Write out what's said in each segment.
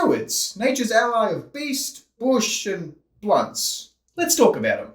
Druids, nature's ally of beast, bush, and blunts. Let's talk about them.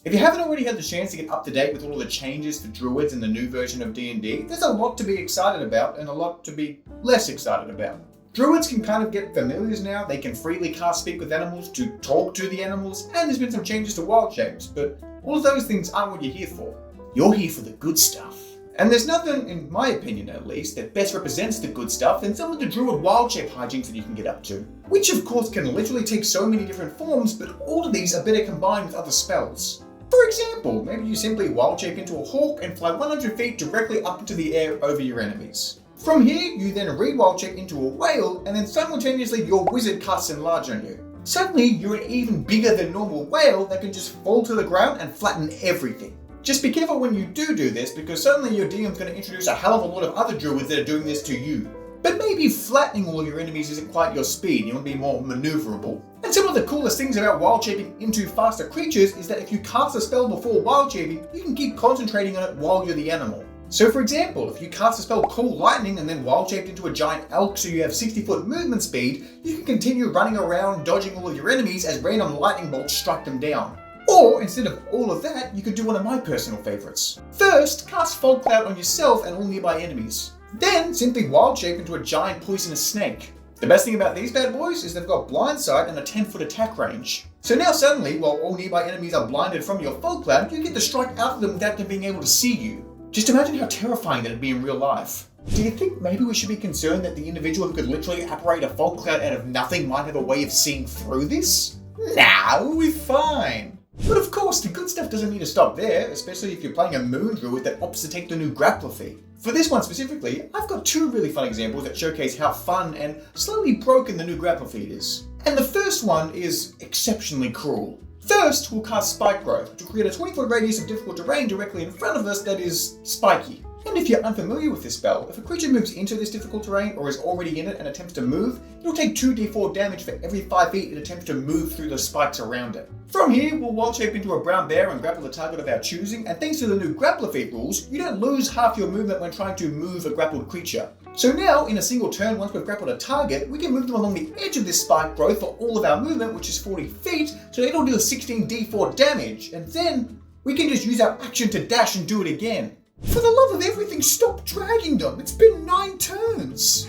If you haven't already had the chance to get up to date with all of the changes for Druids in the new version of D&D, there's a lot to be excited about and a lot to be less excited about. Druids can kind of get familiars now, they can freely cast Speak with Animals to talk to the animals, and there's been some changes to wild shapes, but all of those things aren't what you're here for. You're here for the good stuff. And there's nothing, in my opinion at least, that best represents the good stuff than some of the Druid wild shape hijinks that you can get up to. Which of course can literally take so many different forms, but all of these are better combined with other spells. For example, maybe you simply wild shape into a hawk and fly 100 feet directly up into the air over your enemies. From here, you then re-wild shape into a whale, and then simultaneously your wizard casts Enlarge on you. Suddenly, you're an even bigger than normal whale that can just fall to the ground and flatten everything. Just be careful when you do this, because suddenly your DM's going to introduce a hell of a lot of other druids that are doing this to you. But maybe flattening all of your enemies isn't quite your speed, you want to be more maneuverable. And some of the coolest things about wild shaping into faster creatures is that if you cast a spell before wild shaping, you can keep concentrating on it while you're the animal. So for example, if you cast a spell Cool Lightning and then wild shaped into a giant elk so you have 60-foot movement speed, you can continue running around dodging all of your enemies as random lightning bolts strike them down. Or, instead of all of that, you could do one of my personal favourites. First, cast Fog Cloud on yourself and all nearby enemies. Then, simply wild shape into a giant poisonous snake. The best thing about these bad boys is they've got blind sight and a 10-foot attack range. So now suddenly, while all nearby enemies are blinded from your Fog Cloud, you get to strike out at them without them being able to see you. Just imagine how terrifying that'd be in real life. Do you think maybe we should be concerned that the individual who could literally apparate a Fog Cloud out of nothing might have a way of seeing through this? Nah, we'll be fine. But of course, the good stuff doesn't need to stop there, especially if you're playing a Moon Druid that opts to take the new Grappler feat. For this one specifically, I've got two really fun examples that showcase how fun and slightly broken the new Grappler feat is. And the first one is exceptionally cruel. First, we'll cast Spike Growth to create a 20-foot radius of difficult terrain directly in front of us that is spiky. And if you're unfamiliar with this spell, if a creature moves into this difficult terrain or is already in it and attempts to move, it'll take 2d4 damage for every 5 feet it attempts to move through the spikes around it. From here, we'll wild shape into a brown bear and grapple the target of our choosing, and thanks to the new Grappler feat rules, you don't lose half your movement when trying to move a grappled creature. So now, in a single turn, once we've grappled a target, we can move them along the edge of this spike growth for all of our movement, which is 40 feet, so it'll deal 16d4 damage, and then we can just use our action to dash and do it again. For the love of everything, stop dragging them! It's been 9 turns!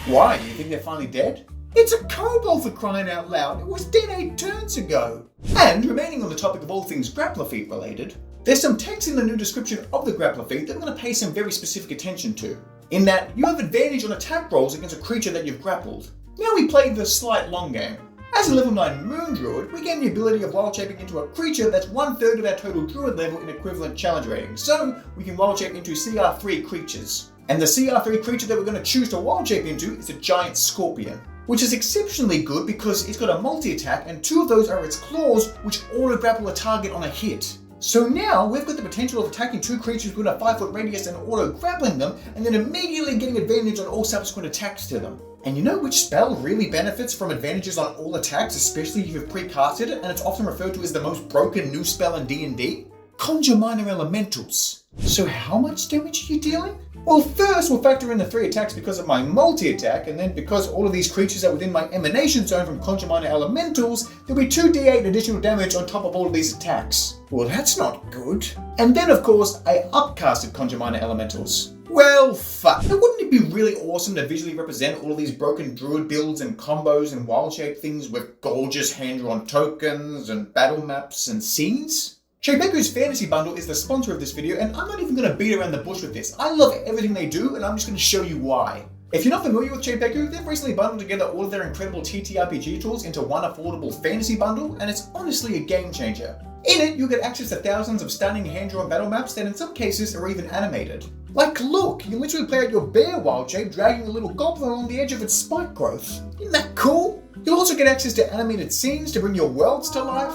Why? Do you think they're finally dead? It's a kobold, for crying out loud! It was dead 8 turns ago! And, remaining on the topic of all things Grappler feat related, there's some text in the new description of the Grappler feat that I'm going to pay some very specific attention to. In that, you have advantage on attack rolls against a creature that you've grappled. Now we play the slight long game. As a level 9 Moon Druid, we gain the ability of wild shaping into a creature that's 1/3 of our total Druid level in equivalent challenge rating, so we can wild shape into CR3 creatures. And the CR3 creature that we're going to choose to wild shape into is a giant scorpion, which is exceptionally good because it's got a multi-attack and 2 of those are its claws, which auto-grapple a target on a hit. So now we've got the potential of attacking 2 creatures within a 5-foot radius and auto-grappling them, and then immediately getting advantage on all subsequent attacks to them. And you know which spell really benefits from advantages on all attacks, especially if you've pre-casted it, and it's often referred to as the most broken new spell in D&D? Conjure Minor Eleemntals. So how much damage are you dealing? Well, first we'll factor in the 3 attacks because of my multi-attack, and then because all of these creatures are within my emanation zone from Conjure Minor Eleemntals, there'll be 2d8 additional damage on top of all of these attacks. Well, that's not good. And then, of course, I upcasted Conjure Minor Eleemntals. Well, fuck. Now, wouldn't it be really awesome to visually represent all of these broken druid builds and combos and wild-shaped things with gorgeous hand-drawn tokens and battle maps and scenes? Shapeku's Fantasy Bundle is the sponsor of this video, and I'm not even going to beat around the bush with this. I love everything they do, and I'm just going to show you why. If you're not familiar with Shapeku, they've recently bundled together all of their incredible TTRPG tools into one affordable fantasy bundle, and it's honestly a game changer. In it, you'll get access to thousands of stunning hand-drawn battle maps that in some cases are even animated. Like, look, you can literally play out your bear wild shape dragging a little goblin along the edge of its spike growth. Isn't that cool? You'll also get access to animated scenes to bring your worlds to life,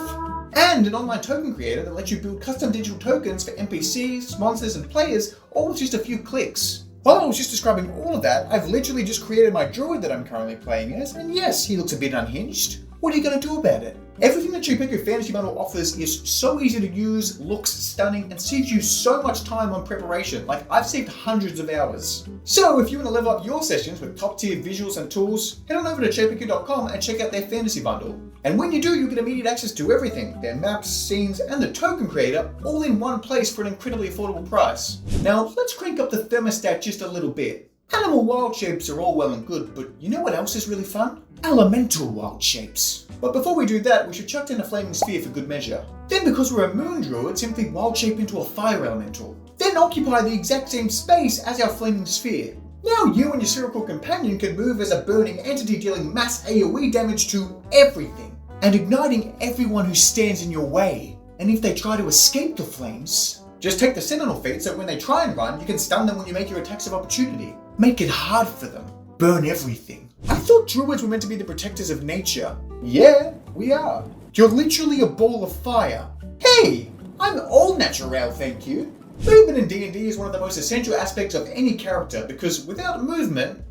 and an online token creator that lets you build custom digital tokens for NPCs, monsters, and players, all with just a few clicks. While I was just describing all of that, I've literally just created my druid that I'm currently playing as, and yes, he looks a bit unhinged. What are you going to do about it? Everything that Chupeco Fantasy Bundle offers is so easy to use, looks stunning, and saves you so much time on preparation. Like, I've saved hundreds of hours. So if you want to level up your sessions with top tier visuals and tools, head on over to chupeco.com and check out their Fantasy Bundle. And when you do, you get immediate access to everything, their maps, scenes, and the token creator, all in one place for an incredibly affordable price. Now, let's crank up the thermostat just a little bit. Animal wild shapes are all well and good, but you know what else is really fun? Elemental wild shapes. But before we do that, we should chuck in a flaming sphere for good measure. Then, because we're a moon druid, simply wild shape into a fire elemental. Then occupy the exact same space as our flaming sphere. Now you and your spherical companion can move as a burning entity dealing mass AoE damage to everything, and igniting everyone who stands in your way. And if they try to escape the flames, just take the Sentinel feat so when they try and run, you can stun them when you make your attacks of opportunity. Make it hard for them. Burn everything. I thought druids were meant to be the protectors of nature. Yeah, we are. You're literally a ball of fire. Hey, I'm all natural, thank you. Movement in D&D is one of the most essential aspects of any character because without movement,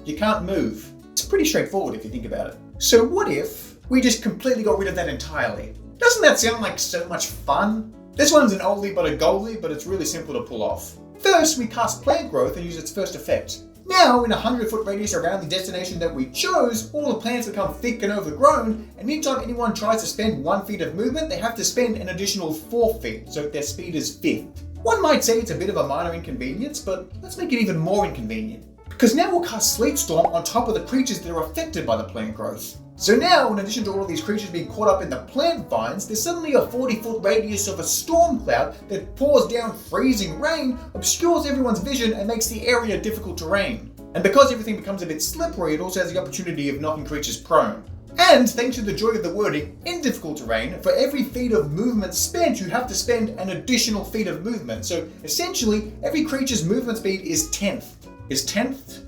you can't move. It's pretty straightforward if you think about it. So what if we just completely got rid of that entirely? Doesn't that sound like so much fun? This one's an oldie but a goldie, but it's really simple to pull off. First, we cast plant growth and use its first effect. Now, in a 100-foot radius around the destination that we chose, all the plants become thick and overgrown, and anytime anyone tries to spend 1 feet of movement, they have to spend an additional 4 feet, so their speed is 5th. One might say it's a bit of a minor inconvenience, but let's make it even more inconvenient. Because now we'll cast Sleet Storm on top of the creatures that are affected by the plant growth. So now, in addition to all of these creatures being caught up in the plant vines, there's suddenly a 40-foot radius of a storm cloud that pours down freezing rain, obscures everyone's vision, and makes the area difficult terrain. And because everything becomes a bit slippery, it also has the opportunity of knocking creatures prone. And thanks to the joy of the wording, in difficult terrain, for every feet of movement spent, you have to spend an additional feet of movement. So essentially, every creature's movement speed is 10th. Is 10th?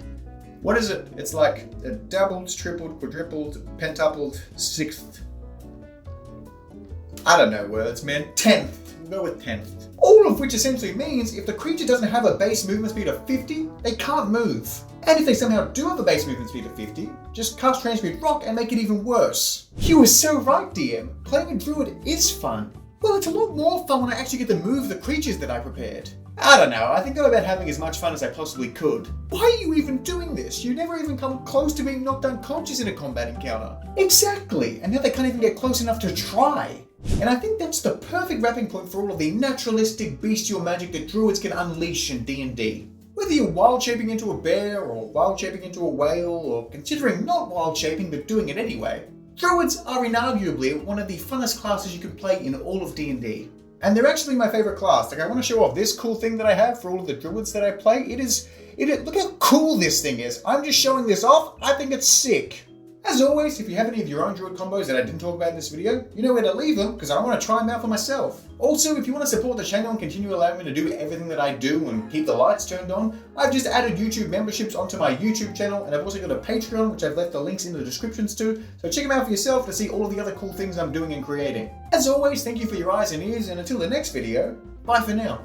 What is it? It's like a doubled, tripled, quadrupled, pentupled, 6th. I don't know words, man. 10th. We'll go with 10th. All of which essentially means if the creature doesn't have a base movement speed of 50, they can't move. And if they somehow do have a base movement speed of 50, just cast Transmute Rock and make it even worse. You were so right, DM. Playing a druid is fun. Well, it's a lot more fun when I actually get to move the creatures that I prepared. I don't know, I think I'm about having as much fun as I possibly could. Why are you even doing this? You never even come close to being knocked unconscious in a combat encounter. Exactly, and now they can't even get close enough to try. And I think that's the perfect wrapping point for all of the naturalistic bestial magic that druids can unleash in D&D. Whether you're wild shaping into a bear, or wild shaping into a whale, or considering not wild shaping but doing it anyway, druids are inarguably one of the funnest classes you can play in all of D&D. And they're actually my favorite class. Like, I want to show off this cool thing that I have for all of the druids that I play. Look how cool this thing is. I'm just showing this off. I think it's sick. As always, if you have any of your own druid combos that I didn't talk about in this video, you know where to leave them, because I want to try them out for myself. Also, if you want to support the channel and continue allowing me to do everything that I do and keep the lights turned on, I've just added YouTube memberships onto my YouTube channel, and I've also got a Patreon, which I've left the links in the descriptions to, so check them out for yourself to see all of the other cool things I'm doing and creating. As always, thank you for your eyes and ears, and until the next video, bye for now.